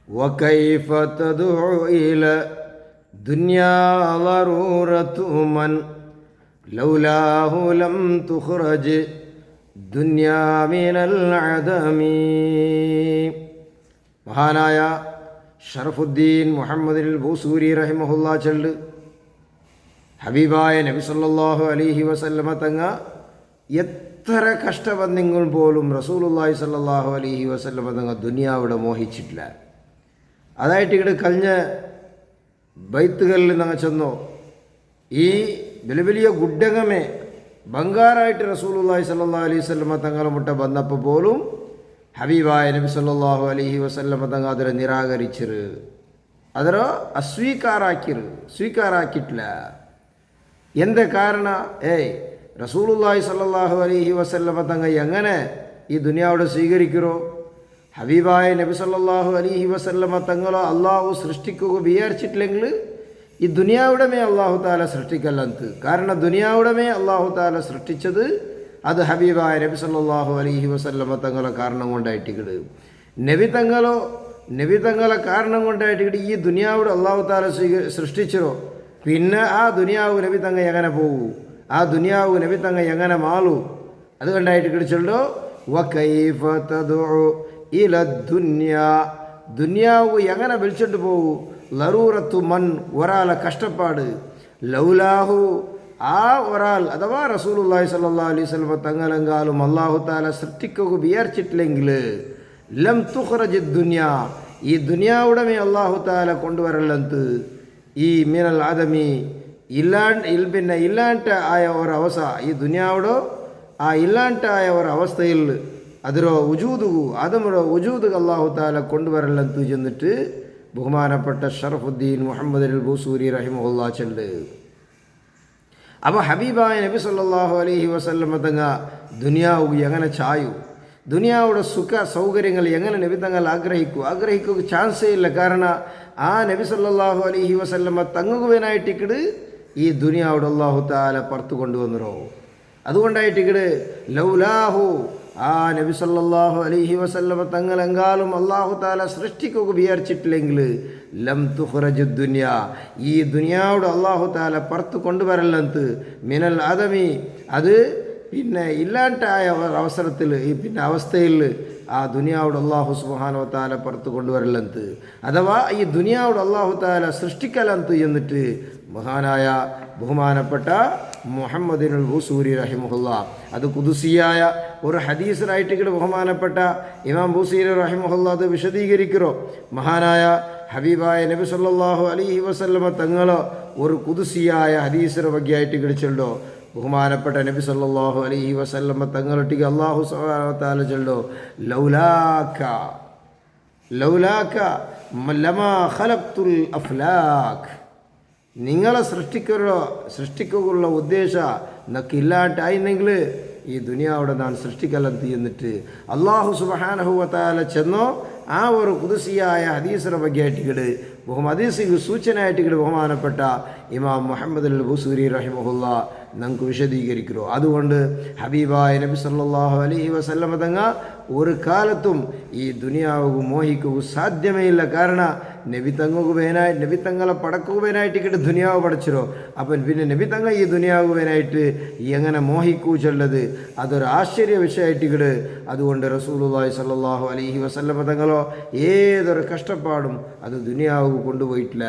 وكيف تدعو إلى دنيا ضرورة من لولاه لم تخرج دنيا من العدم. മഹാനായ ഷറഫുദ്ദീൻ മുഹമ്മദ് ബൂസൂരി റഹിമഹുല്ലാ ചൊല്ല്, ഹബീബായ നബി സല്ലല്ലാഹു അലൈഹി വസല്ലമ തങ്ങ എത്ര കഷ്ടബന്ധങ്ങൾ പോലും റസൂലുള്ളാഹി സല്ലല്ലാഹു അലൈഹി വസല്ലമ തങ്ങ ദുനിയാവിടെ മോഹിച്ചിട്ടില്ല. അതായിട്ട് ഇവിടെ കഴിഞ്ഞ ബൈത്തുകളിൽ ഞങ്ങൾ ചെന്നോ, ഈ വലിയ വലിയ ഗുഡ്ഡങ്ങമേ ബംഗാറായിട്ട് റസൂലുള്ളാഹി സല്ലല്ലാഹു അലൈഹി വസല്ലമ തങ്ങളെ മുട്ട വന്നപ്പോൾ പോലും ഹബീബായ നബി സല്ലല്ലാഹു അലൈഹി വസല്ലമ തങ്ങ ಅದರ ನಿರಾಕರಿಸಿರು, ಅದರ ಸ್ವೀಕಾರಾಕಿಟ್ಲ. എന്ത് കാരണ? റസൂലുള്ളാഹി സല്ലല്ലാഹു അലൈഹി വസല്ലമ തങ്ങ എങ്ങനെ ഈ ദുനിയാവിടെ സ്വീകരിക്കറോ? ഹബീബായ നബി സല്ലല്ലാഹു അലൈഹി വസല്ലമ തങ്ങളോ അള്ളാഹു സൃഷ്ടിക്കുക വിചാരിച്ചിട്ടില്ലെങ്കിൽ ഈ ദുനിയാവിടമേ അള്ളാഹു താല സൃഷ്ടിക്കല്ലಂತ. കാരണം ദുനിയാവിടമേ അള്ളാഹു താല സൃഷ്ടിച്ചത് അത് ഹബീബായ നബി സല്ലല്ലാഹു അലൈഹി വസല്ലമ തങ്ങളെ കാരണം കൊണ്ടായിട്ടിക്കട്. നബി തങ്ങളെ കാരണം കൊണ്ടായിട്ടിക്കട് ഈ ദുനിയാവിടെ അള്ളാഹു താല സൃഷ്ടിച്ചോ, പിന്നെ ആ ദുനിയാവ് നബി തങ്ങ എങ്ങനെ പോകൂ? ആ ദുനിയാവ് നബി തങ്ങ എങ്ങനെ മാളൂ? അതുകൊണ്ടായിട്ട് കിടിച്ചല്ലോ, വകൈഫ തദ്ഉ ഇല ദുനിയാ, ദുനിയാവ് എങ്ങനെ വിളിച്ചിട്ട് പോകൂ? ലറൂറത്തു മൻ, ഒരാളെ കഷ്ടപ്പാട്, ലൗലാഹു, ആ ഒരാൾ അഥവാ റസൂലുള്ളാഹി സ്വല്ലല്ലാഹു അലൈഹി വസല്ലം തങ്ങളെങ്കാലും അല്ലാഹു തആല സൃഷ്ടിക്കുക വിചാരിച്ചിട്ടില്ലെങ്കിൽ ലം തുഖ്റജ് ദുനിയാ, ഈ ദുനിയാവുടമേ അല്ലാഹു തആല കൊണ്ടുവരല്ലಂತ. ഈ മിനൽ ആദമി ഇല്ലാണ്ട് ആയ ഒരവസ്ഥ, ഈ ദുനിയാവിടോ ആ ഇല്ലാണ്ട് ആയ ഒരവസ്ഥയിൽ ಅದರ വുജൂദുಗು ആദമുടെ വുജൂദ് അല്ലാഹു തആല കൊണ്ടുവരല്ലಂತ ചെന്നിട്ട് ബഹുമാനപ്പെട്ട ഷറഫുദ്ദീൻ മുഹമ്മദ് ബൂസൂരി റഹിമഹുല്ലാ ചൊല്ല്. അപ്പോൾ ഹബീബായ നബി സല്ലല്ലാഹു അലൈഹി വസല്ലമ തങ്ങ ദുനിയാവ് എങ്ങനെ ചായു, ദുനിയാവുടെ സുഖ സൗകര്യങ്ങൾ എങ്ങനെ നബി തങ്ങൾ ആഗ്രഹിക്കുക ചാൻസേ ഇല്ല. കാരണം ആ നബി സല്ലല്ലാഹു അലൈഹി വസല്ലമ തങ്ങുവാനായിട്ടിക്കട് ഈ ദുനിയാവുടെ അല്ലാഹു തആല പുറത്തു കൊണ്ടുവന്നോ. അതുകൊണ്ടായിട്ടിക്കട് ലൗലാഹു, ആ നബി സല്ലല്ലാഹു അലൈഹി വസല്ലമ തങ്ങളെങ്കാലും അല്ലാഹു തആല സൃഷ്ടിക്കുക വിചാരിച്ചിട്ടില്ലെങ്കിൽ ലം തുഖ്റജ് ദുനിയാ, ഈ ദുനിയാവുടെ അല്ലാഹു തആല പുറത്ത് കൊണ്ടുവരല്ലಂತ. മിനൽ ആദമി, അത് പിന്നെ ഇല്ലാണ്ടായ അവസരത്തിൽ ഈ പിന്നെ അവസ്ഥയിൽ ആ ദുനിയാവുടെ അല്ലാഹു സുബ്ഹാനഹു വ തആല പുറത്ത് കൊണ്ടുവരല്ലಂತ, അഥവാ ഈ ദുനിയാവുടെ അല്ലാഹു തആല സൃഷ്ടിക്കല്ലಂತ എന്നിട്ട് മഹാനായ ബഹുമാനപ്പെട്ട മുഹമ്മദിനുൽ ബൂസൂരി റഹിമഹുല്ലാ അത് ഖുദ്സിയായ ഒരു ഹദീസിനായിട്ട് ബഹുമാനപ്പെട്ട ഇമാം ബൂസൂരി റഹിമഹുല്ലാ അത് വിശദീകരിக்கிறോ. മഹാനായ ഹബീബായ നബി സല്ലല്ലാഹു അലൈഹി വസല്ലമ തങ്ങൾ ഒരു ഖുദ്സിയായ ഹദീസിനെ ബഗ്ഗായിട്ട് കിടിച്ചല്ലോ. ബഹുമാനപ്പെട്ട നബി സല്ലല്ലാഹു അലൈഹി വസല്ലമ തങ്ങളൊട്ടിಗೆ അല്ലാഹു സുബ്ഹാനഹു വ തആല ചൊല്ലോ, ലൗലാക ലമാ ഖലഖ്തുൽ അഫ്ലാഖ്, നിങ്ങളെ സൃഷ്ടിക്കുള്ള ഉദ്ദേശം നക്കില്ലാണ്ടായിരുന്നെങ്കിൽ ഈ ദുനിയാവിടെ ഞാൻ സൃഷ്ടിക്കല്ലಂತ എന്നിട്ട് അല്ലാഹു സുബ്ഹാനഹു വ തആല ചെന്നോ ആ ഒരു ഖുദ്സിയായ ഹദീസിനെ ബഗ്ഗായിട്ട് ഹദീസിന് സൂചനയായിട്ട് ബഹുമാനപ്പെട്ട ഇമാം മുഹമ്മദ് ബൂസൂരി റഹിമഹുല്ലാ നമുക്ക് വിശദീകരിக்கிறോ. അതുകൊണ്ട് ഹബീബായ നബി സല്ലല്ലാഹു അലൈഹി വസല്ലമ തങ്ങ ഒരു കാലത്തും ഈ ദുനിയാവ് മോഹിക്കുക സാധ്യമേ ഇല്ല. കാരണം നബി തങ്ങളെ പടക്കുവാനായിട്ട് ദുനിയാവ് പടച്ചിരോ. അപ്പം പിന്നെ നബി തങ്ങ ഈ ദുനിയാവുവാനായിട്ട് എങ്ങനെ മോഹിക്കൂ ചൊല്ലത് അതൊരു ആശ്ചര്യ വിഷയമായിട്ട്. അതുകൊണ്ട് റസൂലുള്ളാഹി സ്വല്ലല്ലാഹു അലൈഹി വസല്ലമ തങ്ങളോ ഏതൊരു കഷ്ടപ്പാടും അത് ദുനിയാവ് കൊണ്ടുപോയിട്ടില്ല.